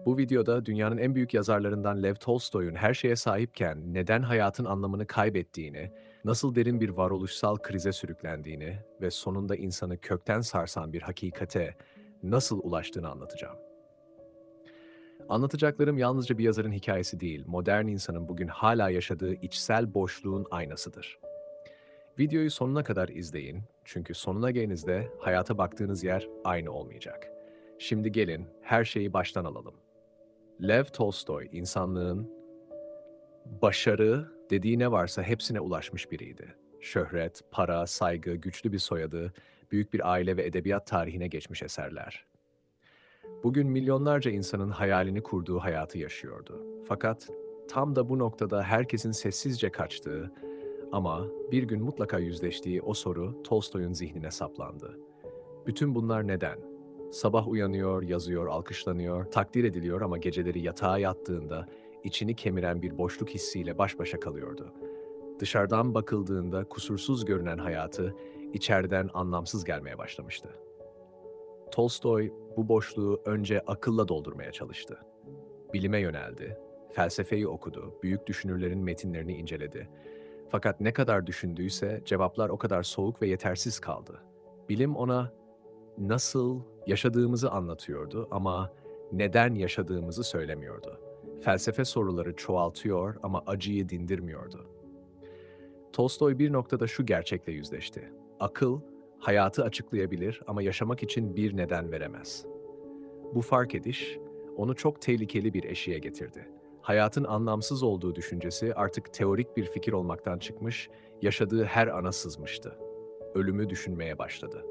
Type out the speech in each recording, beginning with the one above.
Bu videoda dünyanın en büyük yazarlarından Lev Tolstoy'un her şeye sahipken neden hayatın anlamını kaybettiğini, nasıl derin bir varoluşsal krize sürüklendiğini ve sonunda insanı kökten sarsan bir hakikate nasıl ulaştığını anlatacağım. Anlatacaklarım yalnızca bir yazarın hikayesi değil, modern insanın bugün hala yaşadığı içsel boşluğun aynasıdır. Videoyu sonuna kadar izleyin çünkü sonuna gelinizde hayata baktığınız yer aynı olmayacak. Şimdi gelin her şeyi baştan alalım. Lev Tolstoy, insanlığın başarı dediği ne varsa hepsine ulaşmış biriydi. Şöhret, para, saygı, güçlü bir soyadı, büyük bir aile ve edebiyat tarihine geçmiş eserler. Bugün milyonlarca insanın hayalini kurduğu hayatı yaşıyordu. Fakat tam da bu noktada herkesin sessizce kaçtığı ama bir gün mutlaka yüzleştiği o soru Tolstoy'un zihnine saplandı. Bütün bunlar neden? Sabah uyanıyor, yazıyor, alkışlanıyor, takdir ediliyor ama geceleri yatağa yattığında içini kemiren bir boşluk hissiyle baş başa kalıyordu. Dışarıdan bakıldığında kusursuz görünen hayatı içeriden anlamsız gelmeye başlamıştı. Tolstoy bu boşluğu önce akılla doldurmaya çalıştı. Bilime yöneldi, felsefeyi okudu, büyük düşünürlerin metinlerini inceledi. Fakat ne kadar düşündüyse cevaplar o kadar soğuk ve yetersiz kaldı. Bilim ona nasıl yaşadığımızı anlatıyordu ama neden yaşadığımızı söylemiyordu. Felsefe soruları çoğaltıyor ama acıyı dindirmiyordu. Tolstoy bir noktada şu gerçekle yüzleşti. Akıl, hayatı açıklayabilir ama yaşamak için bir neden veremez. Bu fark ediş, onu çok tehlikeli bir eşiğe getirdi. Hayatın anlamsız olduğu düşüncesi artık teorik bir fikir olmaktan çıkmış, yaşadığı her ana sızmıştı. Ölümü düşünmeye başladı.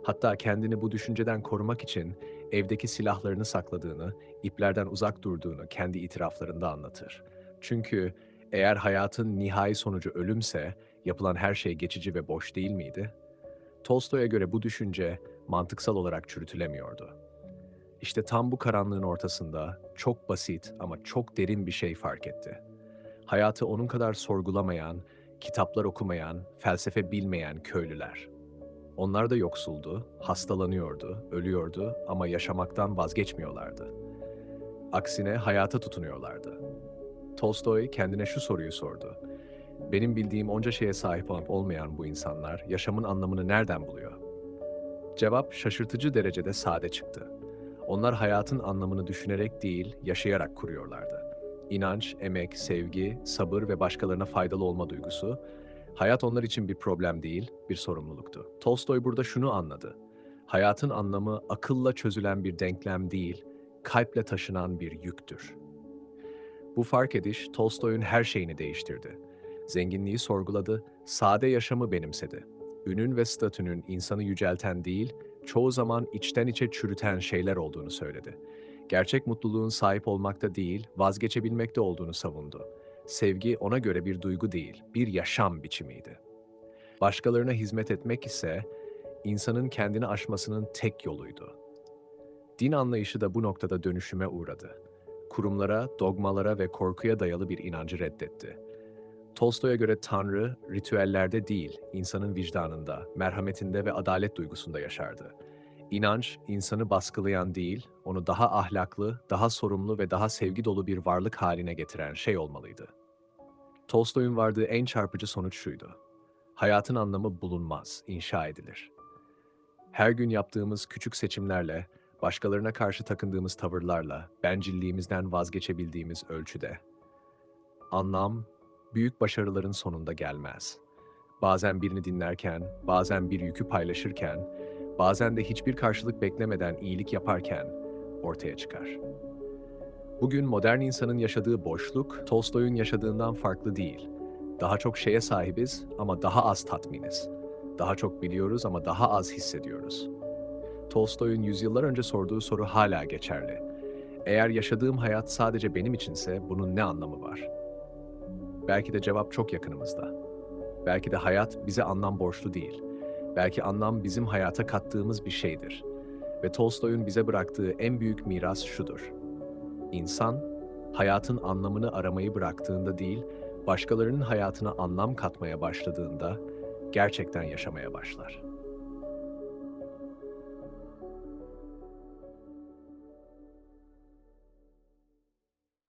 Hatta kendini bu düşünceden korumak için evdeki silahlarını sakladığını, iplerden uzak durduğunu kendi itiraflarında anlatır. Çünkü eğer hayatın nihai sonucu ölümse, yapılan her şey geçici ve boş değil miydi? Tolstoy'a göre bu düşünce mantıksal olarak çürütülemiyordu. İşte tam bu karanlığın ortasında çok basit ama çok derin bir şey fark etti. Hayatı onun kadar sorgulamayan, kitaplar okumayan, felsefe bilmeyen köylüler. Onlar da yoksuldu, hastalanıyordu, ölüyordu ama yaşamaktan vazgeçmiyorlardı. Aksine hayata tutunuyorlardı. Tolstoy kendine şu soruyu sordu. Benim bildiğim onca şeye sahip olup olmayan bu insanlar yaşamın anlamını nereden buluyor? Cevap şaşırtıcı derecede sade çıktı. Onlar hayatın anlamını düşünerek değil, yaşayarak kuruyorlardı. İnanç, emek, sevgi, sabır ve başkalarına faydalı olma duygusu, hayat onlar için bir problem değil, bir sorumluluktu. Tolstoy burada şunu anladı. Hayatın anlamı akılla çözülen bir denklem değil, kalple taşınan bir yüktür. Bu fark ediş Tolstoy'un her şeyini değiştirdi. Zenginliği sorguladı, sade yaşamı benimsedi. Ünün ve statünün insanı yücelten değil, çoğu zaman içten içe çürüten şeyler olduğunu söyledi. Gerçek mutluluğun sahip olmakta değil, vazgeçebilmekte olduğunu savundu. Sevgi ona göre bir duygu değil, bir yaşam biçimiydi. Başkalarına hizmet etmek ise insanın kendini aşmasının tek yoluydu. Din anlayışı da bu noktada dönüşüme uğradı. Kurumlara, dogmalara ve korkuya dayalı bir inancı reddetti. Tolstoy'a göre Tanrı, ritüellerde değil, insanın vicdanında, merhametinde ve adalet duygusunda yaşardı. İnanç, insanı baskılayan değil, onu daha ahlaklı, daha sorumlu ve daha sevgi dolu bir varlık haline getiren şey olmalıydı. Tolstoy'un vardığı en çarpıcı sonuç şuydu. Hayatın anlamı bulunmaz, inşa edilir. Her gün yaptığımız küçük seçimlerle, başkalarına karşı takındığımız tavırlarla, bencilliğimizden vazgeçebildiğimiz ölçüde. Anlam, büyük başarıların sonunda gelmez. Bazen birini dinlerken, bazen bir yükü paylaşırken, bazen de hiçbir karşılık beklemeden iyilik yaparken ortaya çıkar. Bugün modern insanın yaşadığı boşluk, Tolstoy'un yaşadığından farklı değil. Daha çok şeye sahibiz ama daha az tatminiz. Daha çok biliyoruz ama daha az hissediyoruz. Tolstoy'un yüzyıllar önce sorduğu soru hala geçerli. Eğer yaşadığım hayat sadece benim içinse bunun ne anlamı var? Belki de cevap çok yakınımızda. Belki de hayat bize anlam borçlu değil. Belki anlam bizim hayata kattığımız bir şeydir. Ve Tolstoy'un bize bıraktığı en büyük miras şudur. İnsan, hayatın anlamını aramayı bıraktığında değil, başkalarının hayatına anlam katmaya başladığında gerçekten yaşamaya başlar.